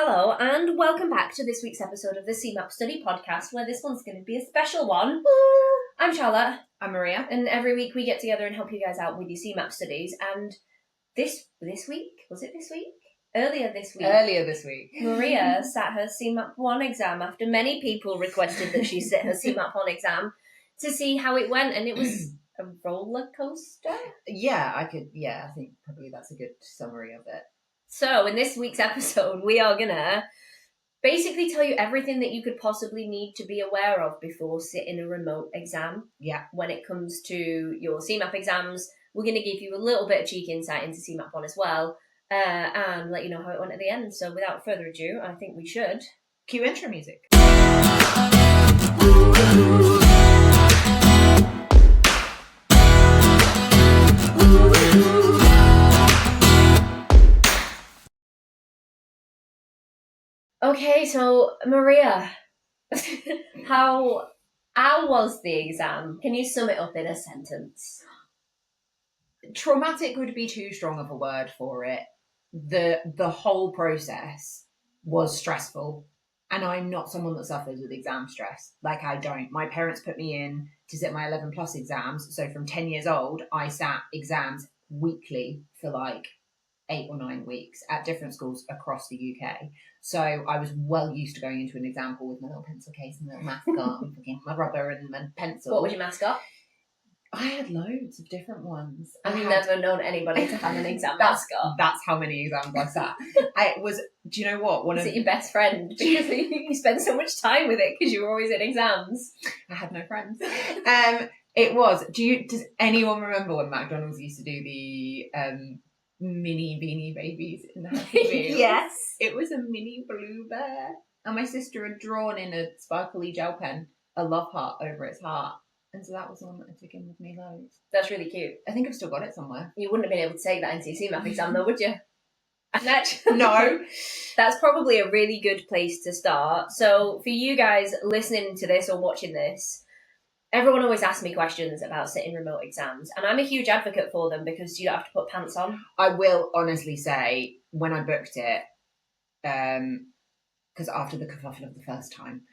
Hello, and welcome back to this week's episode of the CeMAP Study Podcast, where this one's going to be a special one. I'm Charlotte. I'm Maria. And every week we get together and help you guys out with your CeMAP studies. And this week? Was it this week? Earlier this week, Maria sat her CeMAP 1 exam after many people requested that she sit her CeMAP 1 exam to see how it went, and it was a roller coaster. I think probably that's a good summary of it. So, in this week's episode, we are gonna basically tell you everything that you could possibly need to be aware of before sitting a remote exam. Yeah. When it comes to your CeMAP exams, we're going to give you a little bit of cheeky insight into CeMAP 1 as well, and let you know how it went at the end. So without further ado, I think we should cue intro music. Okay, so Maria, how was the exam? Can you sum it up in a sentence? Traumatic would be too strong of a word for it. The whole process was stressful, and I'm not someone that suffers with exam stress. Like, I don't. My parents put me in to sit my 11 plus exams, so from 10 years old I sat exams weekly for like 8 or 9 weeks at different schools across the UK. So I was well used to going into an exam hall with my little pencil case and little mascot and my rubber and my pencil. What was your mascot? I had loads of different ones. I've never known anybody to have an exam mascot. That's how many exams I sat. Do you know what? Was it your best friend? Because you spend so much time with it because you were always in exams. I had no friends. It was. Does anyone remember when McDonald's used to do the mini Beanie Babies in the Happy Meal? Yes. It was a mini blue bear. And my sister had drawn in a sparkly gel pen a love heart over its heart. And so that was the one that I took in with me loads. That's really cute. I think I've still got it somewhere. You wouldn't have been able to take that into your CeMAP exam though, would you? No. That's probably a really good place to start. So for you guys listening to this or watching this, everyone always asks me questions about sitting remote exams, and I'm a huge advocate for them because you don't have to put pants on. I will honestly say, when I booked it, because after the kerfuffle of the first time,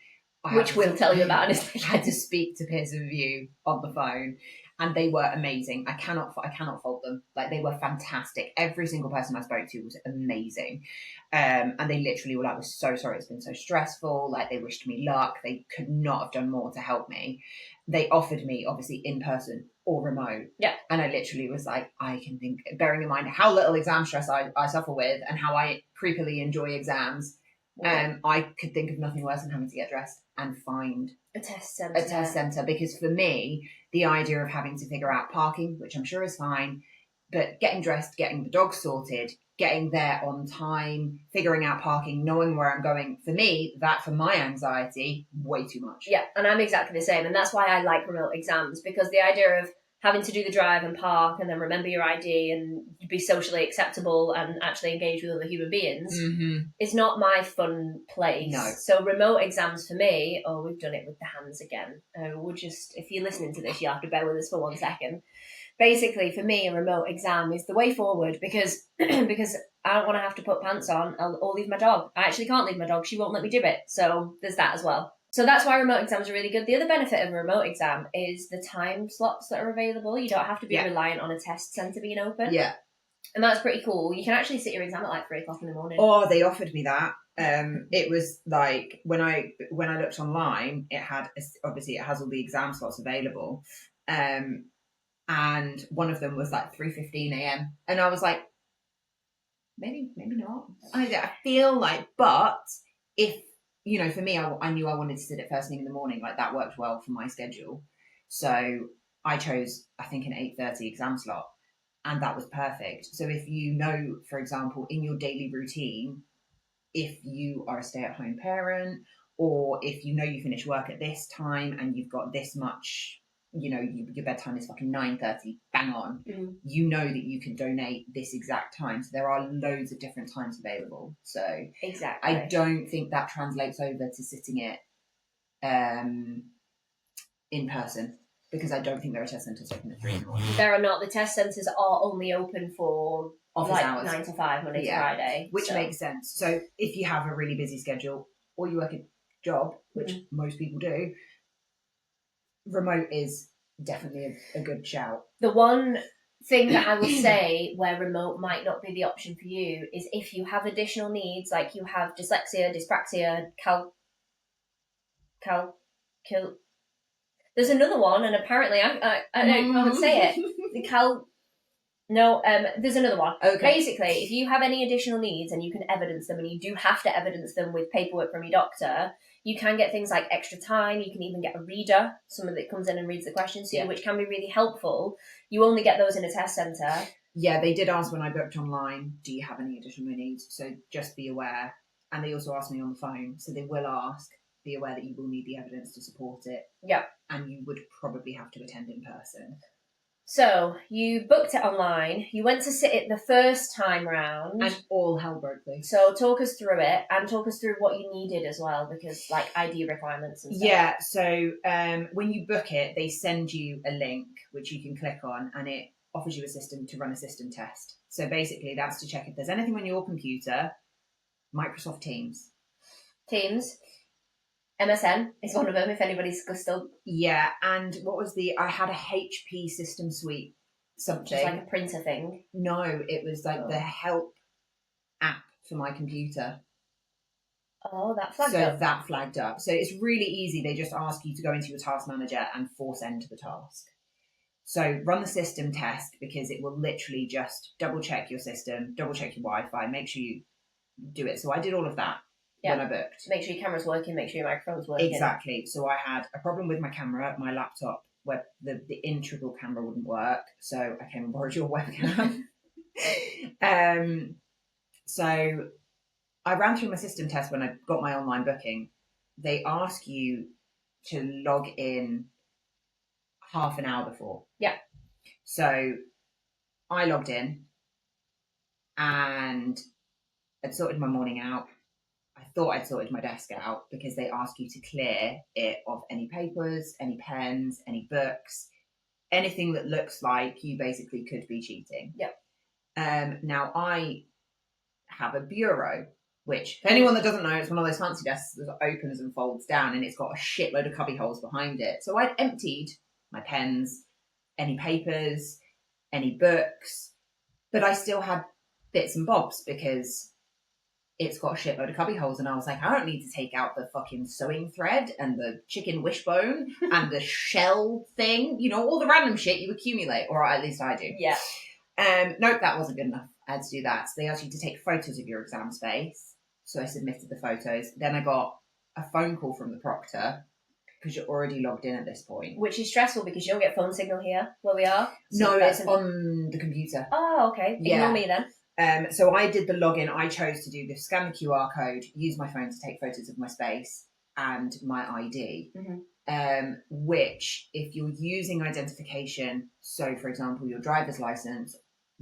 which we'll tell you about in a second, I had to speak to peers of view on the phone, and they were amazing. I cannot fault them. Like, they were fantastic. Every single person I spoke to was amazing, and they literally were like, "We're so sorry, it's been so stressful." Like, they wished me luck. They could not have done more to help me. They offered me, obviously, in person or remote. Yeah. And I literally was like, I can think, bearing in mind how little exam stress I suffer with and how I creepily enjoy exams, I could think of nothing worse than having to get dressed and find a test centre. Because for me, the idea of having to figure out parking, which I'm sure is fine, but getting dressed, getting the dog sorted, getting there on time, figuring out parking, knowing where I'm going, for me, that, for my anxiety, way too much. Yeah, and I'm exactly the same, and that's why I like remote exams, because the idea of having to do the drive and park and then remember your ID and be socially acceptable and actually engage with other human beings is not my fun place. No. So remote exams for me, we've done it with the hands again. If you're listening to this, you'll have to bear with us for 1 second. Basically, for me, a remote exam is the way forward because I don't want to have to put pants on or leave my dog. I actually can't leave my dog. She won't let me do it. So there's that as well. So that's why remote exams are really good. The other benefit of a remote exam is the time slots that are available. You don't have to be reliant on a test centre being open. Yeah. And that's pretty cool. You can actually sit your exam at like 3 o'clock in the morning. Oh, they offered me that. It was like, when I looked online, it has all the exam slots available. And one of them was like 3:15 a.m. And I was like, maybe not. I feel like, but if, for me, I knew I wanted to sit it first thing in the morning. Like, that worked well for my schedule. So I chose, I think, an 8:30 exam slot, and that was perfect. So if for example, in your daily routine, if you are a stay-at-home parent, or if you finish work at this time and you've got this much, your bedtime is fucking 9:30, bang on, you know that you can donate this exact time. So there are loads of different times available. So exactly, I don't think that translates over to sitting it in person, because I don't think there are test centres open at 3 in the morning. There are not. The test centres are only open for office like hours. 9 to 5, Monday to Yeah. Friday. Which makes sense. So if you have a really busy schedule or you work a job, which most people do, remote is definitely a good shout. The one thing that I would say where remote might not be the option for you is if you have additional needs, like you have dyslexia, dyspraxia, there's another one, and apparently I can't say it. There's another one. Okay. Basically, if you have any additional needs and you can evidence them, and you do have to evidence them with paperwork from your doctor, you can get things like extra time. You can even get a reader, someone that comes in and reads the questions to you, which can be really helpful. You only get those in a test centre. Yeah, they did ask when I booked online, do you have any additional needs? So just be aware. And they also asked me on the phone, so they will ask, be aware that you will need the evidence to support it. Yeah. And you would probably have to attend in person. So you booked it online. You went to sit it the first time round, and all hell broke loose. So talk us through it, and talk us through what you needed as well, because like ID requirements and stuff. Yeah. So when you book it, they send you a link which you can click on, and it offers you a system to run a system test. So basically, that's to check if there's anything on your computer. Microsoft Teams. MSN is one of them, if anybody's still... Yeah, and what was I had a HP System Suite something. Just like a printer thing? No, it was like the help app for my computer. Oh, that flagged up. So that flagged up. So it's really easy. They just ask you to go into your task manager and force enter the task. So run the system test, because it will literally just double check your system, double check your Wi-Fi, make sure you do it. So I did all of that. When I booked. Make sure your camera's working, make sure your microphone's working. Exactly. So I had a problem with my camera, my laptop, where the integral camera wouldn't work. So I came and borrowed your webcam. So I ran through my system test when I got my online booking. They ask you to log in half an hour before. Yeah. So I logged in and I'd sorted my morning out. I thought I'd sorted my desk out, because they ask you to clear it of any papers, any pens, any books, anything that looks like you basically could be cheating. Yeah. Now I have a bureau, which, for anyone that doesn't know, it's one of those fancy desks that opens and folds down, and it's got a shitload of cubby holes behind it. So I'd emptied my pens, any papers, any books, but I still had bits and bobs, because it's got a shitload of cubby holes, and I was like, I don't need to take out the fucking sewing thread and the chicken wishbone and the shell thing, all the random shit you accumulate, or at least I do. Yeah. Nope, that wasn't good enough. I had to do that. So they asked you to take photos of your exam space. So I submitted the photos. Then I got a phone call from the proctor, because you're already logged in at this point. Which is stressful, because you don't get phone signal here where we are. So no, it's on the computer. Oh, okay. Ignore me then. So I did the login. I chose to do the scan the QR code, use my phone to take photos of my space and my ID, which, if you're using identification, so for example, your driver's license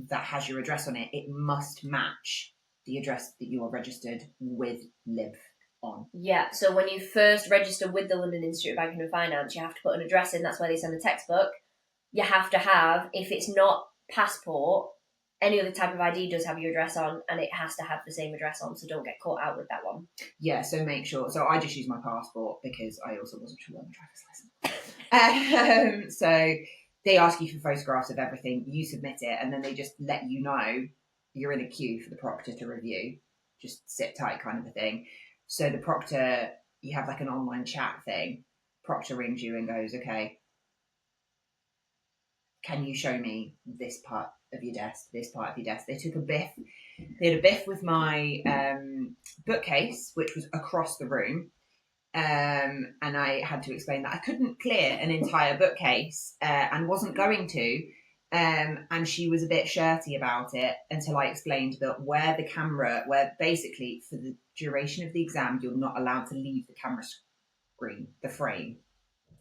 that has your address on it, it must match the address that you are registered with LIV on. Yeah, so when you first register with the London Institute of Banking and Finance, you have to put an address in. That's where they send the textbook. You have to have, if it's not passport, any other type of ID does have your address on, and it has to have the same address on, so don't get caught out with that one. Yeah, so make sure. So I just use my passport, because I also wasn't sure on my driver's license. So they ask you for photographs of everything, you submit it, and then they just let you know you're in a queue for the proctor to review. Just sit tight kind of a thing. So the proctor, you have like an online chat thing. Proctor rings you and goes, okay, can you show me this part of your desk, this part of your desk? They took a biff. They had a biff with my bookcase, which was across the room. And I had to explain that I couldn't clear an entire bookcase and wasn't going to. And she was a bit shirty about it until I explained that where basically for the duration of the exam, you're not allowed to leave the camera screen, the frame.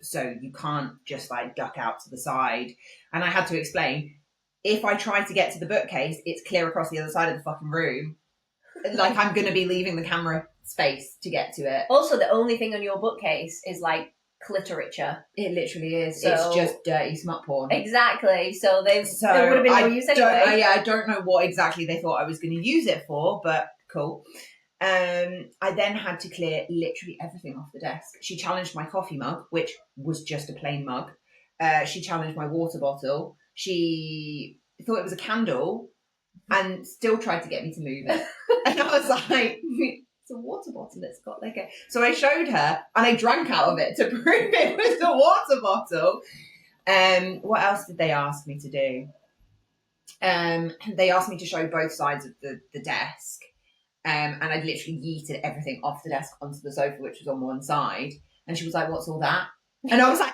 So you can't just like duck out to the side. And I had to explain, if I try to get to the bookcase, it's clear across the other side of the fucking room. Like, I'm going to be leaving the camera space to get to it. Also, the only thing on your bookcase is like cliterature. It literally is. So- It's just dirty smut porn. Exactly. So there would have been no use anyway. I don't know what exactly they thought I was going to use it for, but cool. I then had to clear literally everything off the desk. She challenged my coffee mug, which was just a plain mug. She challenged my water bottle. She thought it was a candle and still tried to get me to move it. And I was like, it's a water bottle. It's got like a... So I showed her and I drank out of it to prove it was a water bottle. What else did they ask me to do? They asked me to show both sides of the desk. And I'd literally yeeted everything off the desk onto the sofa, which was on one side. And she was like, what's all that? And I was like,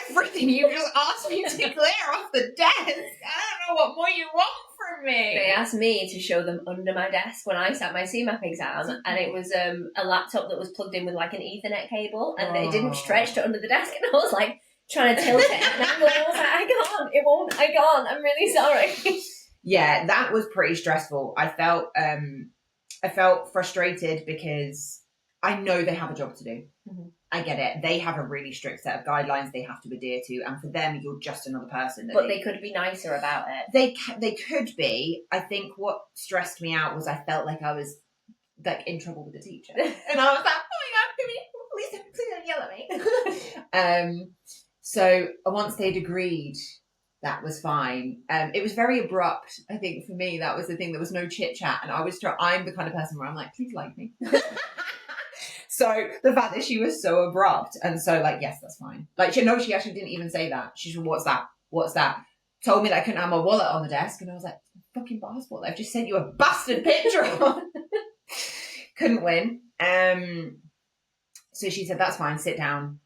everything you just asked me to clear off the desk. I don't know what more you want from me. They asked me to show them under my desk when I sat my CeMAP exam, and it was a laptop that was plugged in with like an Ethernet cable, and it didn't stretch to under the desk, and I was like trying to tilt it, and I was like, I can't, it won't, I can't, I'm really sorry. Yeah, that was pretty stressful. I felt frustrated because I know they have a job to do. Mm-hmm. I get it. They have a really strict set of guidelines they have to adhere to, and for them, you're just another person. But they could be nicer about it. They could be. I think what stressed me out was I felt like I was like in trouble with the teacher, and I was like, "Oh my god, please don't yell at me." So once they'd agreed, that was fine. It was very abrupt. I think for me, that was the thing. There was no chit chat, and I'm the kind of person where I'm like, please like me. So the fact that she was so abrupt and so like, yes, that's fine. Like, she actually didn't even say that. She said, what's that? What's that? Told me that I couldn't have my wallet on the desk, and I was like, fucking passport. I've just sent you a bastard picture of. Couldn't win. So she said, that's fine. Sit down.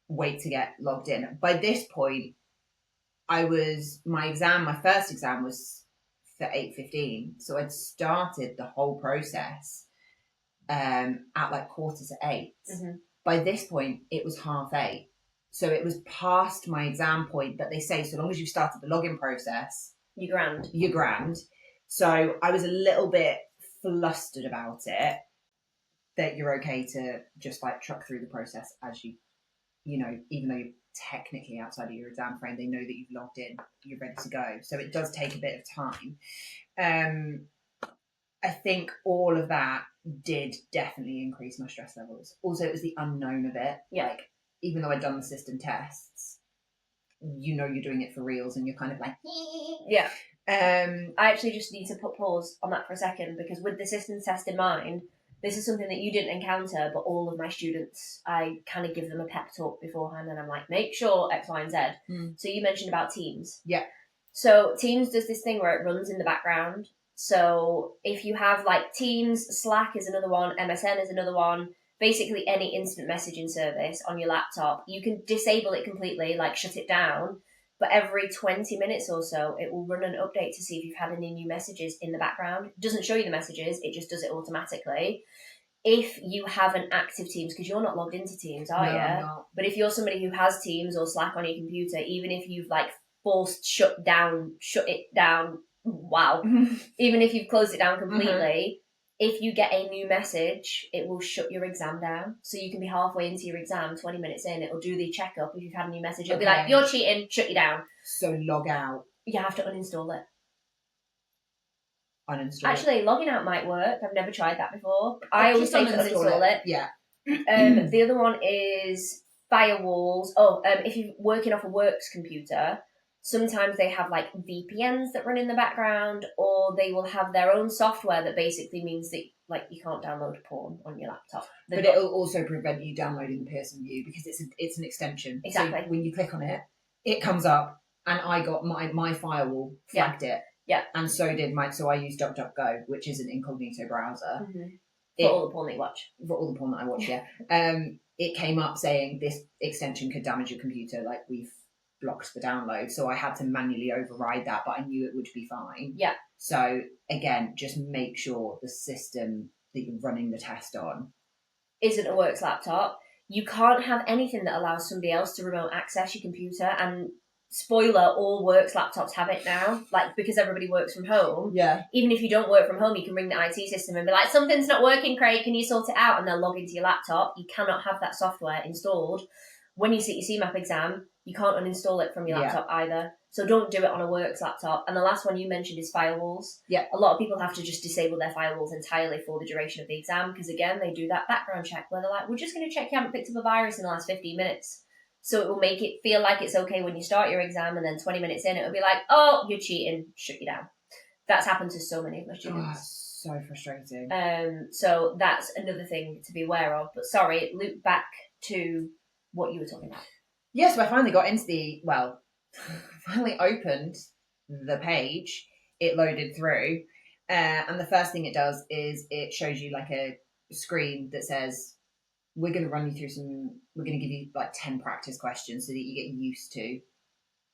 Wait to get logged in. By this point, my first exam was for 8:15. So I'd started the whole process at like 7:45. Mm-hmm. By this point, it was 7:30. So it was past my exam point that they say, so long as you've started the login process, you're grand. So I was a little bit flustered about it, that you're okay to just like truck through the process as you know, even though you're technically outside of your exam frame, they know that you've logged in, you're ready to go. So it does take a bit of time. I think all of that did definitely increase my stress levels. Also, it was the unknown of it. Yeah. Like, even though I'd done the system tests, you know you're doing it for reals, and you're kind of like, yeah. I actually just need to put pause on that for a second, because with the systems test in mind, this is something that you didn't encounter, but all of my students, I kind of give them a pep talk beforehand, and I'm like, make sure X, Y, and Z. So you mentioned about Teams. Yeah. So Teams does this thing where it runs in the background. So if you have like Teams, Slack is another one, MSN is another one, basically any instant messaging service on your laptop, you can disable it completely, like shut it down. But every 20 minutes or so, it will run an update to see if you've had any new messages in the background. It doesn't show you the messages, it just does it automatically. If you have an active Teams, because you're not logged into Teams, are you? I'm not. But if you're somebody who has Teams or Slack on your computer, even if you've like forced shut it down, wow. Even if you've closed it down completely, if you get a new message, it will shut your exam down. So you can be halfway into your exam, 20 minutes in, it'll do the checkup. If you've had a new message, it'll be like, you're cheating, shut you down. So log out. You have to uninstall it. Uninstall. Actually, logging out might work. I've never tried that before. I always say to uninstall it. Yeah. The other one is firewalls. If you're working off a works computer, sometimes they have like VPNs that run in the background, or they will have their own software that basically means that like you can't download porn on your laptop. But it'll also prevent you downloading the Pearson View, because it's an extension. Exactly. So when you click on it, it comes up, and I got my firewall flagged it. Yeah. And so did so I use DuckDuckGo, which is an incognito browser. For all the porn that you watch. For all the porn that I watch, yeah. It came up saying this extension could damage your computer, like we've blocked the download. So I had to manually override that, but I knew it would be fine. Yeah. So again, just make sure the system that you're running the test on isn't a works laptop. You can't have anything that allows somebody else to remote access your computer, and spoiler, all works laptops have it now, like because everybody works from home. Yeah. Even if you don't work from home, you can ring the IT system and be like, something's not working, Craig, can you sort it out? And they'll log into your laptop. You cannot have that software installed when you sit your CeMAP exam, you can't uninstall it from your laptop either. So don't do it on a works laptop. And the last one you mentioned is firewalls. Yeah. A lot of people have to just disable their firewalls entirely for the duration of the exam because, again, they do that background check where they're like, we're just going to check you haven't picked up a virus in the last 15 minutes. So it will make it feel like it's okay when you start your exam, and then 20 minutes in, it'll be like, oh, you're cheating, shut you down. That's happened to so many of my students. So frustrating. So that's another thing to be aware of. But sorry, loop back to what you were talking about. Yes, so I finally got into finally opened the page. It loaded through. And the first thing it does is it shows you like a screen that says, we're going to give you like 10 practice questions so that you get used to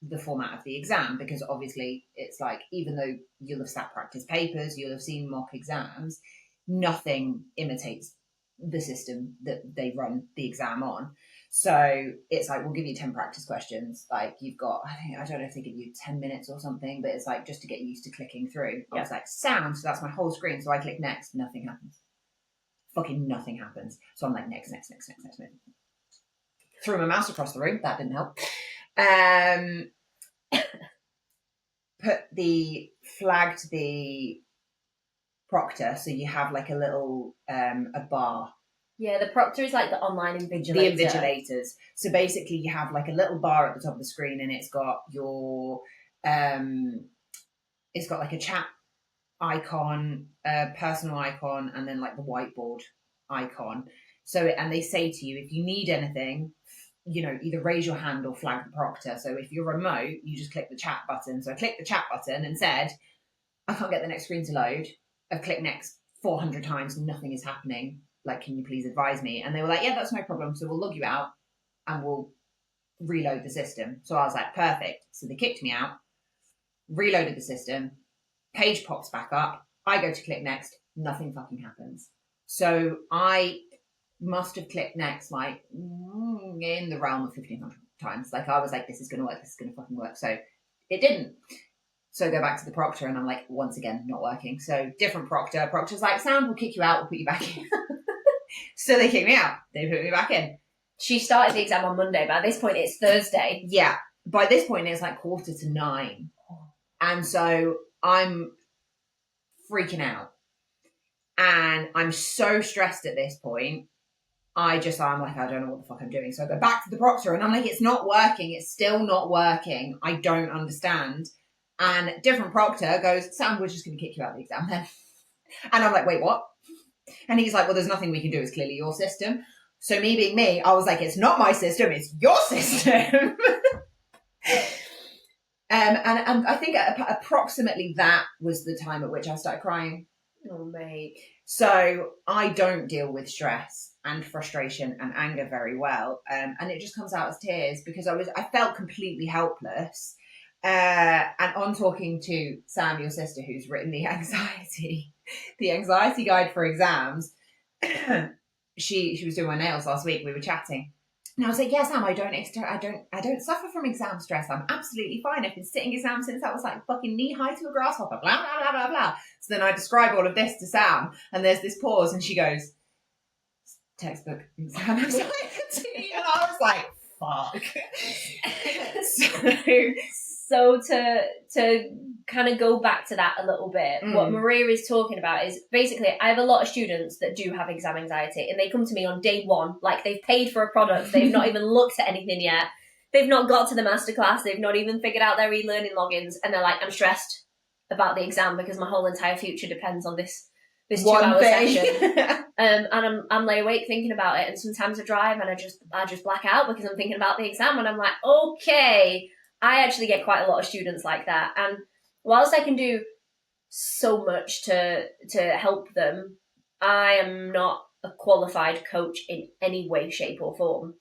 the format of the exam, because obviously it's like, even though you'll have sat practice papers, you'll have seen mock exams, nothing imitates the system that they run the exam on. So it's like, we'll give you 10 practice questions. Like you've got, I don't know if they give you 10 minutes or something, but it's like just to get used to clicking through. I was like, sound. So that's my whole screen. So I click next, nothing happens. Fucking nothing happens. So I'm like, next. Threw my mouse across the room. That didn't help. Flagged the proctor, so you have like a little a bar. Yeah, the proctor is like the online invigilator. The invigilators. So basically you have like a little bar at the top of the screen, and it's got your it's got like a chat icon, a personal icon, and then like the whiteboard icon. So, and they say to you, if you need anything, either raise your hand or flag the proctor. So if you're remote, you just click the chat button. So I clicked the chat button and said, I can't get the next screen to load. I've clicked next 400 times, nothing is happening. Like, can you please advise me? And they were like, yeah, that's no problem. So we'll log you out and we'll reload the system. So I was like, perfect. So they kicked me out, reloaded the system, page pops back up. I go to click next, nothing fucking happens. So I must have clicked next like in the realm of 1,500 times. Like I was like, this is going to work. This is going to fucking work. So it didn't. So I go back to the proctor and I'm like, once again, not working. So different proctor. Proctor's like, sound, we'll kick you out. We'll put you back in. So they kicked me out. They put me back in. She started the exam on Monday. By this point, it's Thursday. Yeah. By this point, it's like 8:45. And so I'm freaking out. And I'm so stressed at this point. I'm like, I don't know what the fuck I'm doing. So I go back to the proctor and I'm like, it's not working. It's still not working. I don't understand. And different proctor goes, Sam, we're just going to kick you out of the exam then. And I'm like, wait, what? And he's like, well, there's nothing we can do. It's clearly your system. So me being me, I was like, it's not my system. It's your system. And I think approximately that was the time at which I started crying. Oh, mate. So I don't deal with stress and frustration and anger very well. And it just comes out as tears because I felt completely helpless. And on talking to Sam, your sister, who's written the anxiety guide for exams, she was doing my nails last week. We were chatting. And I was like, yeah, Sam, I don't suffer from exam stress. I'm absolutely fine. I've been sitting exams since I was like fucking knee high to a grasshopper, blah, blah, blah, blah, blah. So then I describe all of this to Sam and there's this pause and she goes, textbook exam anxiety. And I was like, fuck. So to kind of go back to that a little bit, what Maria is talking about is basically I have a lot of students that do have exam anxiety and they come to me on day one, like they've paid for a product, they've not even looked at anything yet, they've not got to the masterclass, they've not even figured out their e-learning logins, and they're like, I'm stressed about the exam because my whole entire future depends on this 2-hour session. And I'm lay awake thinking about it, and sometimes I drive and I just black out because I'm thinking about the exam, and I'm like, okay. I actually get quite a lot of students like that. And whilst I can do so much to help them, I am not a qualified coach in any way, shape or form.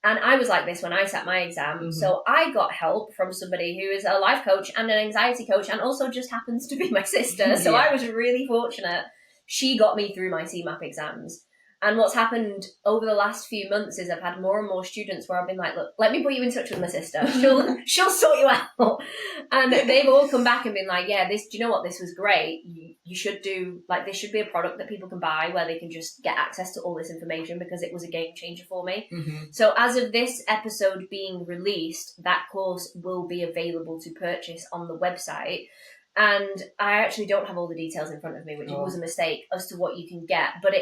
And I was like this when I sat my exam. Mm-hmm. So I got help from somebody who is a life coach and an anxiety coach and also just happens to be my sister. So I was really fortunate. She got me through my CeMAP exams. And what's happened over the last few months is I've had more and more students where I've been like, look, let me put you in touch with my sister. She'll sort you out. And they've all come back and been like, yeah, do you know what? This was great. You should do, like, this should be a product that people can buy where they can just get access to all this information, because it was a game changer for me. Mm-hmm. So as of this episode being released, that course will be available to purchase on the website. And I actually don't have all the details in front of me, which was a mistake, as to what you can get. But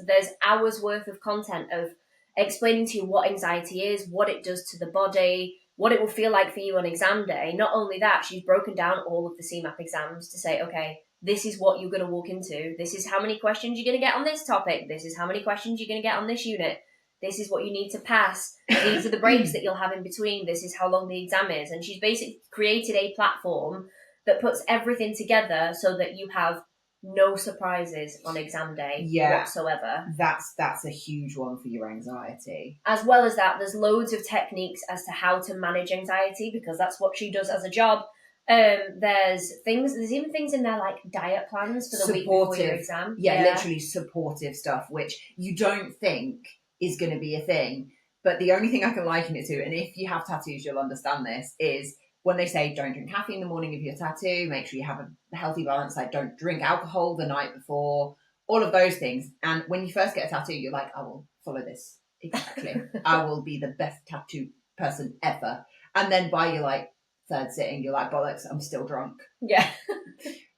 there's hours worth of content of explaining to you what anxiety is, what it does to the body, what it will feel like for you on exam day. Not only that, she's broken down all of the CeMAP exams to say, okay, this is what you're going to walk into. This is how many questions you're going to get on this topic. This is how many questions you're going to get on this unit. This is what you need to pass. These are the breaks that you'll have in between. This is how long the exam is. And she's basically created a platform that puts everything together so that you have no surprises on exam day whatsoever. That's a huge one for your anxiety. As well as that, there's loads of techniques as to how to manage anxiety, because that's what she does as a job. There's even things in there like diet plans for the week before your exam. Yeah, literally supportive stuff, which you don't think is going to be a thing. But the only thing I can liken it to, and if you have tattoos, you'll understand this, is when they say don't drink caffeine in the morning of your tattoo, make sure you have a healthy balance, like don't drink alcohol the night before, all of those things. And when you first get a tattoo, you're like, I will follow this exactly. I will be the best tattoo person ever. And then by your like third sitting, you're like, bollocks, I'm still drunk. Yeah.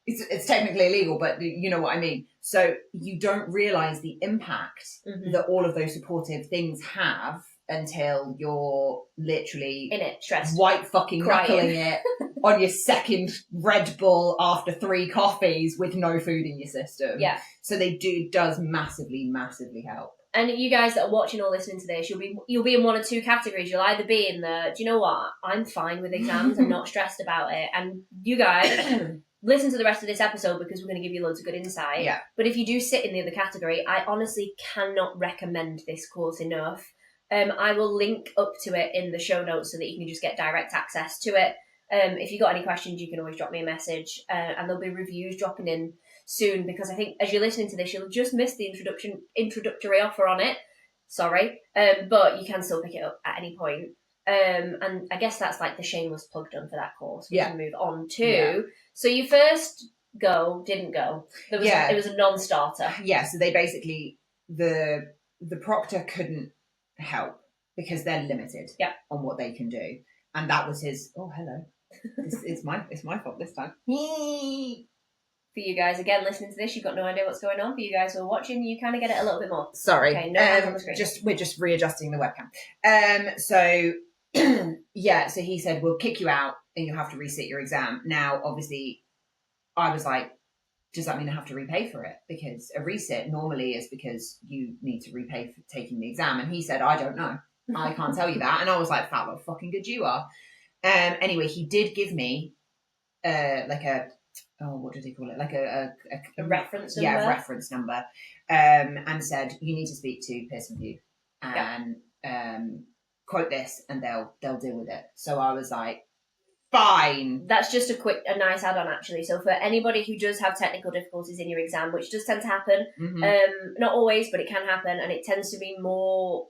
It's technically illegal, but you know what I mean. So you don't realise the impact that all of those supportive things have until you're literally in it, stressed, white fucking knuckling it on your second Red Bull after 3 coffees with no food in your system. Yeah. So does massively, massively help. And you guys that are watching or listening to this, you'll be in one or two categories. You'll either be in the, do you know what? I'm fine with exams. I'm not stressed about it. And you guys listen to the rest of this episode, because we're going to give you loads of good insight. Yeah. But if you do sit in the other category, I honestly cannot recommend this course enough. I will link up to it in the show notes so that you can just get direct access to it. If you've got any questions, you can always drop me a message, and there'll be reviews dropping in soon, because I think as you're listening to this, you'll just miss the introductory offer on it. Sorry. But you can still pick it up at any point. And I guess that's like the shameless plug done for that course. We can move on to. Yeah. So your first go didn't go. It was a non-starter. Yeah, so they basically, the proctor couldn't help because they're limited on what they can do. And that was his, oh, hello. It's my fault this time. For you guys, again, listening to this, you've got no idea what's going on. For you guys who are watching, you kind of get it a little bit more. Sorry. Okay, no hands on the screen. We're just readjusting the webcam. So he said, we'll kick you out and you'll have to resit your exam. Now, obviously, I was like, does that mean I have to repay for it? Because a resit normally is because you need to repay for taking the exam. And he said, I don't know. I can't tell you that. And I was like, fat, what fucking good you are. Anyway, he did give me what did he call it? Like a reference number? Yeah, reference number. And said, you need to speak to Pearson VUE and quote this and they'll deal with it. So I was like, fine. That's just a nice add-on, actually. So for anybody who does have technical difficulties in your exam, which does tend to happen, not always, but it can happen, and there tends to be more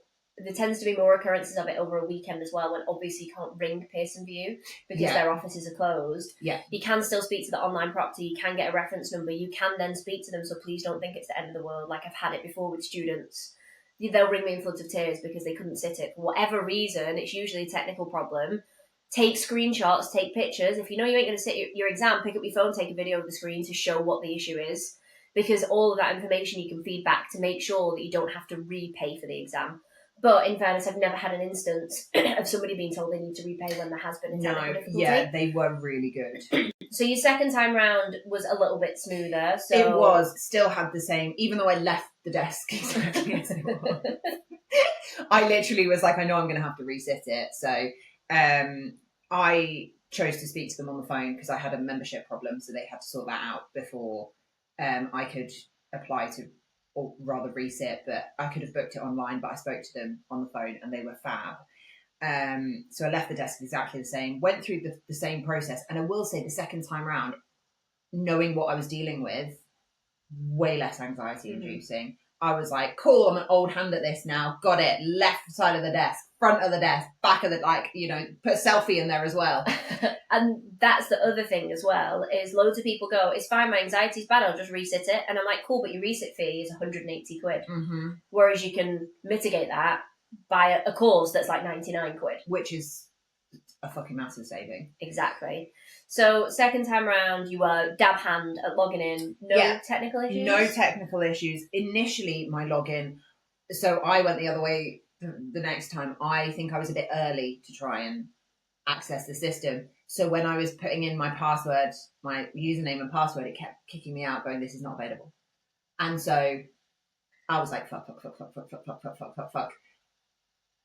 occurrences of it over a weekend as well, when obviously you can't ring Pearson VUE because their offices are closed. Yeah. You can still speak to the online proctor, you can get a reference number, you can then speak to them, so please don't think it's the end of the world. Like I've had it before with students. They'll ring me in floods of tears because they couldn't sit it. For whatever reason, it's usually a technical problem. Take screenshots, take pictures. If you know you ain't going to sit your exam, pick up your phone, take a video of the screen to show what the issue is, because all of that information you can feed back to make sure that you don't have to repay for the exam. But in fairness, I've never had an instance of somebody being told they need to repay when there has been a technical difficulty. Yeah, they were really good. So your second time round was a little bit smoother. So it was, still had the same, even though I left the desk. I literally was like, I know I'm going to have to resit it. So I chose to speak to them on the phone because I had a membership problem, so they had to sort that out before I could apply to, or rather resit, but I could have booked it online, but I spoke to them on the phone and they were fab. So I left the desk exactly the same, went through the same process. And I will say the second time round, knowing what I was dealing with, way less anxiety inducing. I was like, cool, I'm an old hand at this now. Got it. Left side of the desk, front of the desk, back of the, like, you know, put selfie in there as well. And that's the other thing as well, is loads of people go, it's fine, my anxiety's bad, I'll just resit it. And I'm like, cool, but your resit fee is 180 quid. Mm-hmm. Whereas you can mitigate that by a course that's like 99 quid. Which is a fucking massive saving. Exactly. So second time round, you were dab hand at logging in. No technical issues? No technical issues. Initially, my login, so I went the other way the next time. I think I was a bit early to try and access the system. So when I was putting in my password, my username and password, it kept kicking me out going, this is not available. And so I was like, fuck.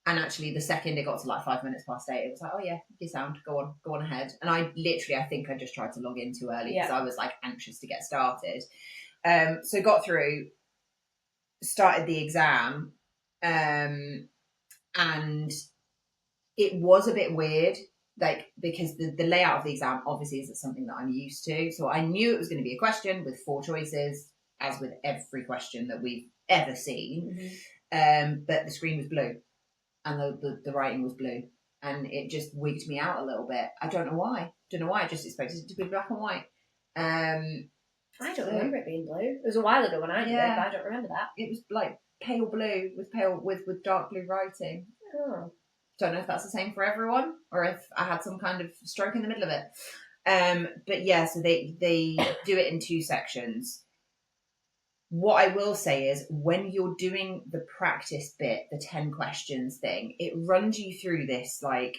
And actually, the second it got to like 5 minutes past 8, it was like, oh yeah, you sound, go on ahead. And I think I just tried to log in too early because I was like anxious to get started. So got through, started the exam, and it was a bit weird, like, because the layout of the exam obviously isn't something that I'm used to. So I knew it was going to be a question with 4 choices, as with every question that we've ever seen. Mm-hmm. But the screen was blue. And the writing was blue, and it just wigged me out a little bit. I don't know why. I just expected it to be black and white. I don't remember it being blue. It was a while ago when I did it, but I don't remember that. It was like pale blue with dark blue writing. Oh. Don't know if that's the same for everyone or if I had some kind of stroke in the middle of it. But yeah, so they do it in 2 sections. What I will say is when you're doing the practice bit, the 10 questions thing, it runs you through this like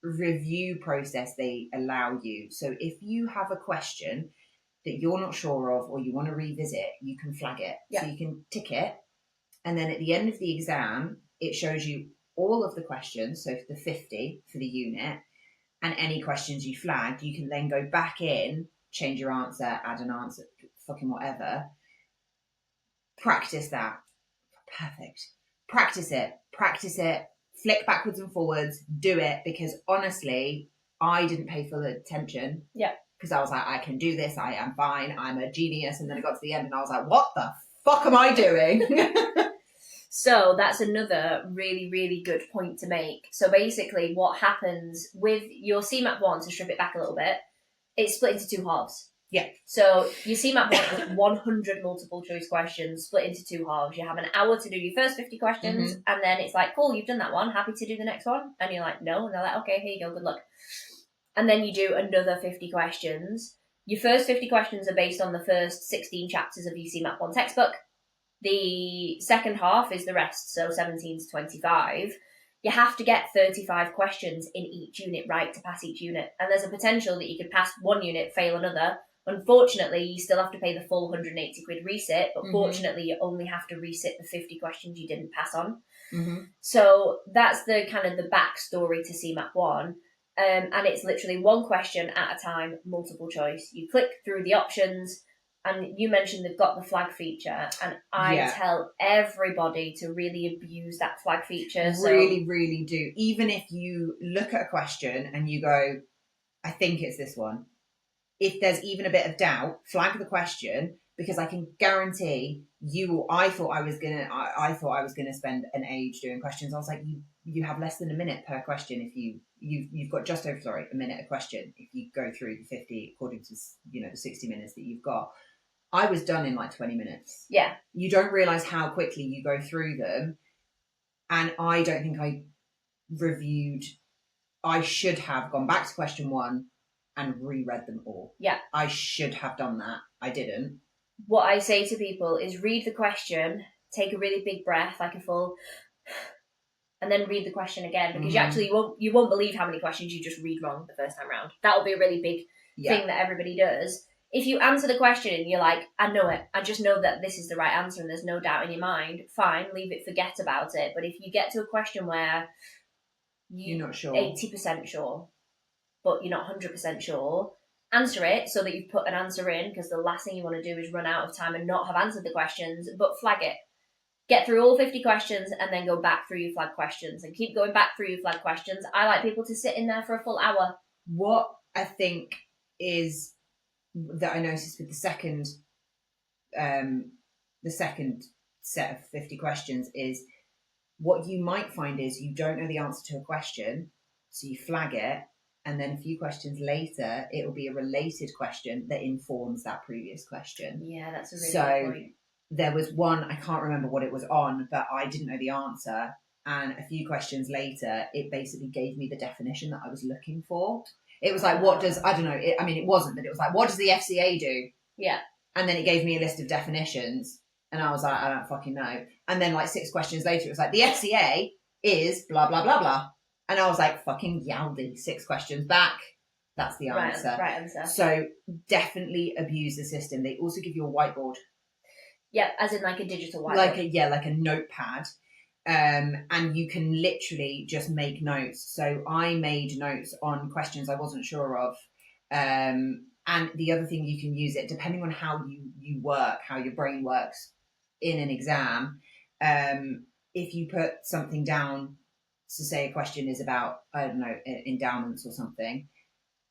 review process they allow you. So if you have a question that you're not sure of or you want to revisit, you can flag it. Yeah. So you can tick it. And then at the end of the exam, it shows you all of the questions. So the 50 for the unit and any questions you flagged, you can then go back in, change your answer, add an answer, fucking whatever. Practice that. Perfect. Practice it. Flick backwards and forwards. Do it, because honestly, I didn't pay full attention. Yeah. Because I was like, I can do this. I am fine. I'm a genius. And then I got to the end and I was like, what the fuck am I doing? So that's another really, really good point to make. So basically what happens with your CeMAP 1, to strip it back a little bit, it's split into 2 halves. Yeah. So your CeMAP 1 is 100 multiple choice questions split into 2 halves. You have an hour to do your first 50 questions, and then it's like, cool, you've done that one. Happy to do the next one? And you're like, no. And they're like, okay, here you go. Good luck. And then you do another 50 questions. Your first 50 questions are based on the first 16 chapters of your CeMAP 1 textbook. The second half is the rest, so 17 to 25. You have to get 35 questions in each unit right to pass each unit. And there's a potential that you could pass one unit, fail another. Unfortunately, you still have to pay the full 180 quid resit, but fortunately, you only have to resit the 50 questions you didn't pass on. So that's the kind of the backstory to CeMAP 1. And it's literally 1 question at a time, multiple choice. You click through the options, and you mentioned they've got the flag feature, and I tell everybody to really abuse that flag feature. Really, really do. Even if you look at a question and you go, I think it's this one. If there's even a bit of doubt, flag the question, because I can guarantee you. I thought I was gonna spend an age doing questions. I was like, you have less than a minute per question. If you've got just over a minute a question. If you go through the 50 according to the 60 minutes that you've got. I was done in like 20 minutes. Yeah. You don't realize how quickly you go through them, and I don't think I reviewed. I should have gone back to question 1 and reread them all. Yeah. I should have done that. I didn't. What I say to people is read the question, take a really big breath, like a full, and then read the question again, because you won't believe how many questions you just read wrong the first time round. That'll be a really big thing that everybody does. If you answer the question and you're like, I know it, I just know that this is the right answer and there's no doubt in your mind, fine, leave it, forget about it. But if you get to a question where you're not sure, 80% sure, but you're not 100% sure, answer it so that you've put an answer in, because the last thing you want to do is run out of time and not have answered the questions, but flag it. Get through all 50 questions and then go back through your flag questions and keep going back through your flag questions. I like people to sit in there for a full hour. What I think is that I noticed with the second set of 50 questions is, what you might find is you don't know the answer to a question, so you flag it, and then a few questions later, it will be a related question that informs that previous question. Yeah, that's a really good point. There was one, I can't remember what it was on, but I didn't know the answer. And a few questions later, it basically gave me the definition that I was looking for. It was like, what does, I don't know, it wasn't, but it was like, what does the FCA do? Yeah. And then it gave me a list of definitions. And I was like, I don't fucking know. And then like 6 questions later, it was like, the FCA is blah, blah, blah, blah. And I was like, fucking yaldi, 6 questions back. That's the answer. Right answer. So definitely abuse the system. They also give you a whiteboard. Yeah, as in like a digital whiteboard. Like a notepad. And you can literally just make notes. So I made notes on questions I wasn't sure of. And the other thing, you can use it depending on how you work, how your brain works in an exam. If you put something down, so say a question is about, I don't know, endowments or something,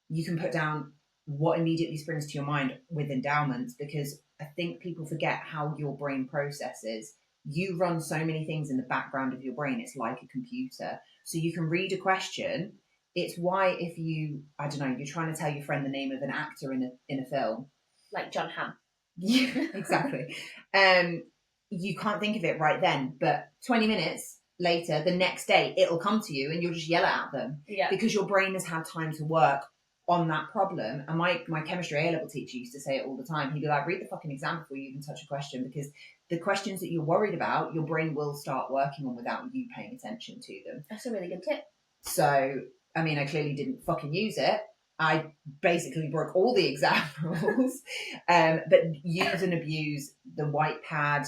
you can put down what immediately springs to your mind with endowments, because I think people forget how your brain processes. You run so many things in the background of your brain. It's like a computer. So you can read a question. It's why if you, I don't know, you're trying to tell your friend the name of an actor in a film. Like John Hamm. Yeah, exactly. You can't think of it right then, but 20 minutes later, the next day, it'll come to you and you'll just yell at them. Yeah. Because your brain has had time to work on that problem. And my chemistry A-level teacher used to say it all the time. He'd be like, read the fucking exam before you even touch a question, because the questions that you're worried about, your brain will start working on without you paying attention to them. That's a really good tip. So, I mean, I clearly didn't fucking use it. I basically broke all the exam rules. But use and abuse the white pad,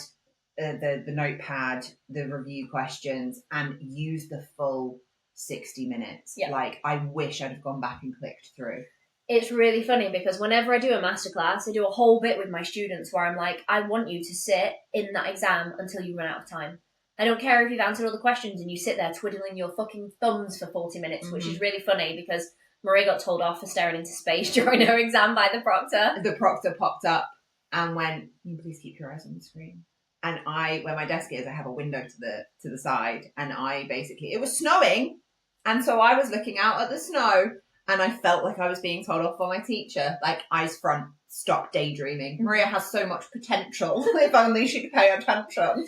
the notepad, the review questions, and use the full 60 minutes. Yeah. Like, I wish I'd have gone back and clicked through. It's really funny because whenever I do a masterclass, I do a whole bit with my students where I'm like, I want you to sit in that exam until you run out of time. I don't care if you've answered all the questions and you sit there twiddling your fucking thumbs for 40 minutes, which is really funny because Maria got told off for staring into space during her exam by the proctor. The proctor popped up and went, "Can you please keep your eyes on the screen?" And where my desk is, I have a window to the side, and it was snowing, and so I was looking out at the snow, and I felt like I was being told off by my teacher, like, eyes front, stop daydreaming. Maria has so much potential. If only she could pay attention.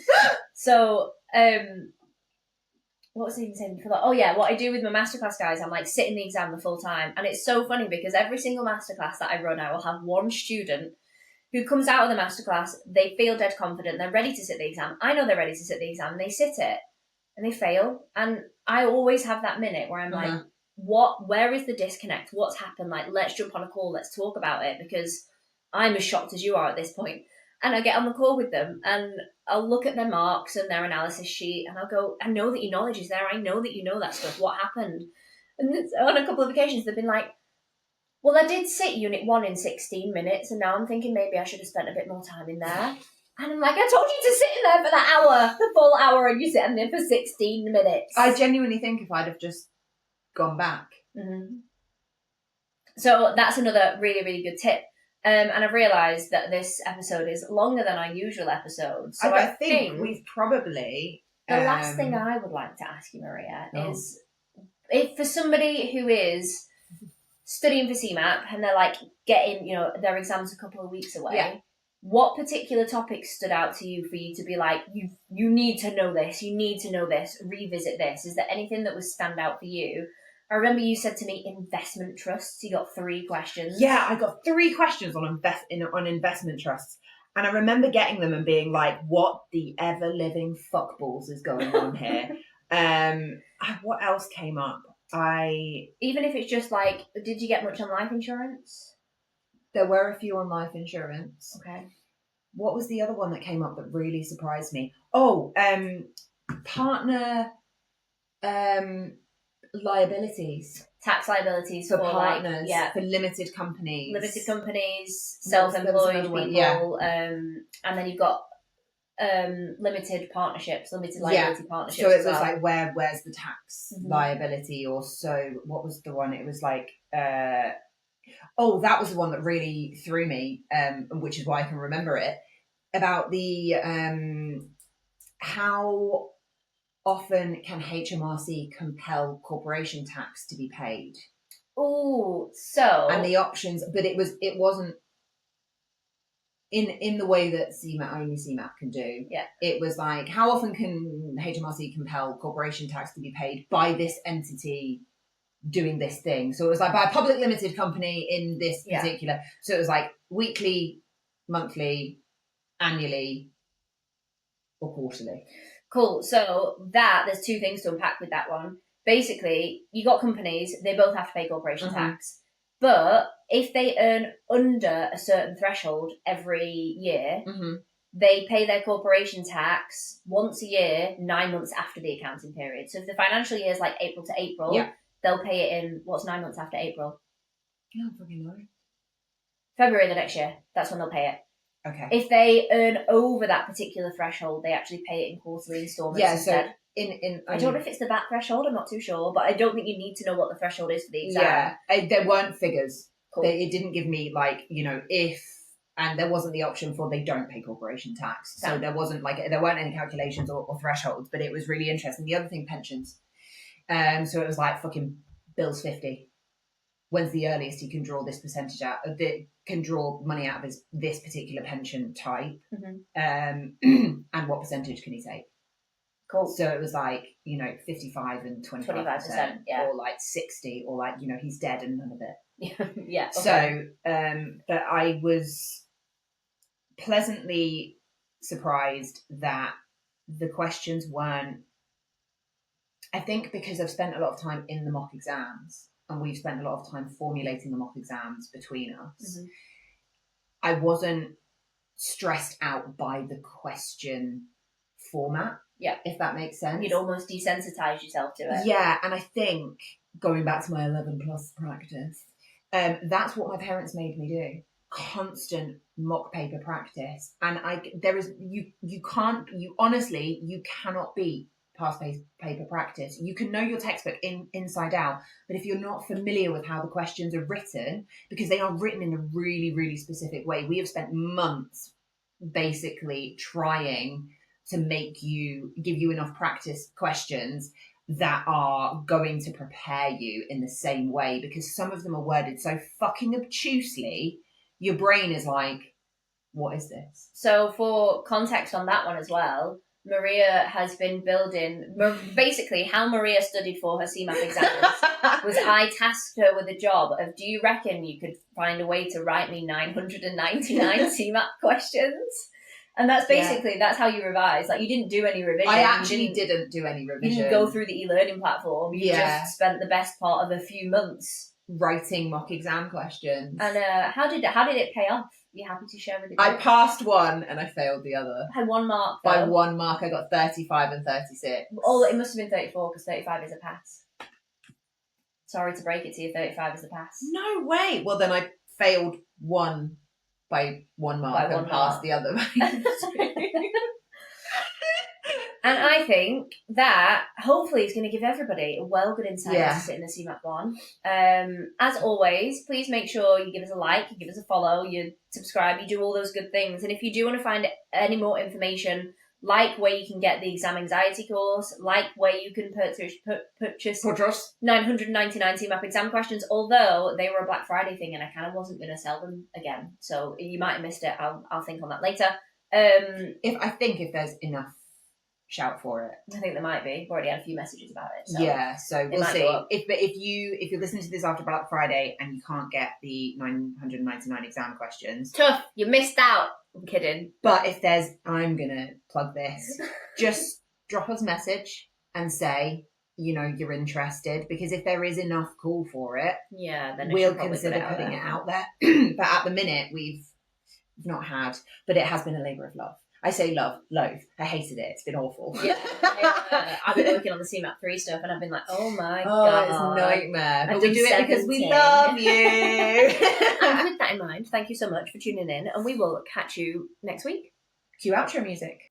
So, what was I even saying before that? Oh yeah, what I do with my masterclass guys, I'm like sitting the exam the full time, and it's so funny because every single masterclass that I run, I will have one student who comes out of the masterclass, they feel dead confident, they're ready to sit the exam. I know they're ready to sit the exam, and they sit it, and they fail. And I always have that minute where I'm like, where is the disconnect? What's happened? Like, let's jump on a call, let's talk about it, because I'm as shocked as you are at this point. And I get on the call with them and I'll look at their marks and their analysis sheet and I'll go, I know that your knowledge is there. I know that you know that stuff. What happened? And on a couple of occasions, they've been like, well, I did sit Unit 1 in 16 minutes and now I'm thinking maybe I should have spent a bit more time in there. And I'm like, I told you to sit in there for that hour, the full hour, and you sit in there for 16 minutes. I genuinely think if I'd have just gone back. Mm-hmm. So that's another really, really good tip. And I've realised that this episode is longer than our usual episodes. So I think we've probably... The last thing I would like to ask you, Maria, is if for somebody who is studying for CeMAP and they're like getting, their exams a couple of weeks away, what particular topics stood out to you for you to be like, you need to know this, revisit this? Is there anything that would stand out for you? I remember you said to me investment trusts. You got 3 questions. Yeah, I got 3 questions on investment trusts. And I remember getting them and being like, what the ever-living fuckballs is going on here? What else came up? Even if it's just like, did you get much on life insurance? There were a few on life insurance. Okay. What was the other one that came up that really surprised me? Oh, partner... liabilities, tax liabilities for partners, for limited companies, self-employed people, and then you've got limited partnerships, limited liability partnerships. So it was like where's the tax liability, or so what was the one? It was like that was the one that really threw me, which is why I can remember it, about the how often can HMRC compel corporation tax to be paid? Oh, so And the options, but it wasn't in the way that only CeMAP can do. Yeah. It was like, how often can HMRC compel corporation tax to be paid by this entity doing this thing? So it was like by a public limited company in this particular. So it was like weekly, monthly, annually, or quarterly. Cool. So there's two things to unpack with that one. Basically, you got companies, they both have to pay corporation tax. But if they earn under a certain threshold every year, they pay their corporation tax once a year, 9 months after the accounting period. So if the financial year is like April to April, they'll pay it in, what's 9 months after April? I don't fucking know. February the next year. That's when they'll pay it. Okay. If they earn over that particular threshold, they actually pay it in quarterly installments instead. So I don't know if it's the VAT threshold, I'm not too sure, but I don't think you need to know what the threshold is for the exam. Yeah, there weren't figures. Cool. It didn't give me if, and there wasn't the option for they don't pay corporation tax. So there weren't any calculations or thresholds, but it was really interesting. The other thing, pensions. So it was like fucking Bill's 50. When's the earliest he can draw this percentage out? Can draw money out of this particular pension type, and what percentage can he take? Cool. So it was like 55 and 25%, or like 60, or like he's dead and none of it. Yeah. Okay. So, but I was pleasantly surprised that the questions weren't. I think because I've spent a lot of time in the mock exams, and we've spent a lot of time formulating the mock exams between us, I wasn't stressed out by the question format. Yeah. If that makes sense. You'd almost desensitize yourself to it. Yeah, and I think, going back to my 11 plus practice, that's what my parents made me do. Constant mock paper practice. And you cannot beat past paper practice. You can know your textbook inside out, but if you're not familiar with how the questions are written, because they are written in a really, really specific way, we have spent months basically trying to give you enough practice questions that are going to prepare you in the same way, because some of them are worded so fucking obtusely, your brain is like, what is this? So for context on that one as well, Maria has been building, basically how Maria studied for her CeMAP exams was I tasked her with a job of, do you reckon you could find a way to write me 999 CeMAP questions? And that's basically, that's how you revise. Like, you didn't do any revision. I actually didn't do any revision. You didn't go through the e-learning platform. You just spent the best part of a few months writing mock exam questions. And how did it pay off? Are you happy to share with the group? I passed one and I failed the other. By 1 mark, though. By 1 mark, I got 35 and 36. Oh, it must have been 34 because 35 is a pass. Sorry to break it to you, 35 is a pass. No way. Well, then I failed one by 1 mark and passed the other. And I think that hopefully is going to give everybody a good insight into sitting the CeMAP one. As always, please make sure you give us a like, you give us a follow, you subscribe, you do all those good things. And if you do want to find any more information, like where you can get the exam anxiety course, like where you can purchase 999 CeMAP exam questions, although they were a Black Friday thing and I kind of wasn't going to sell them again. So you might have missed it. I'll think on that later. If there's enough shout for it. I think there might be. We've already had a few messages about it. So we'll see. If you're listening to this after Black Friday and you can't get the 999 exam questions, tough. You missed out. I'm kidding. But if I'm gonna plug this, just drop us a message and say, you're interested, because if there is enough call for it, then we'll consider putting it out there. But at the minute, we've not had. But it has been a labour of love. I say loathe. I hated it. It's been awful. Yeah. I've been working on the CeMAP 3 stuff and I've been like, oh my God. It's a nightmare. But we do it because we love you. And with that in mind, thank you so much for tuning in and we will catch you next week. Cue outro music.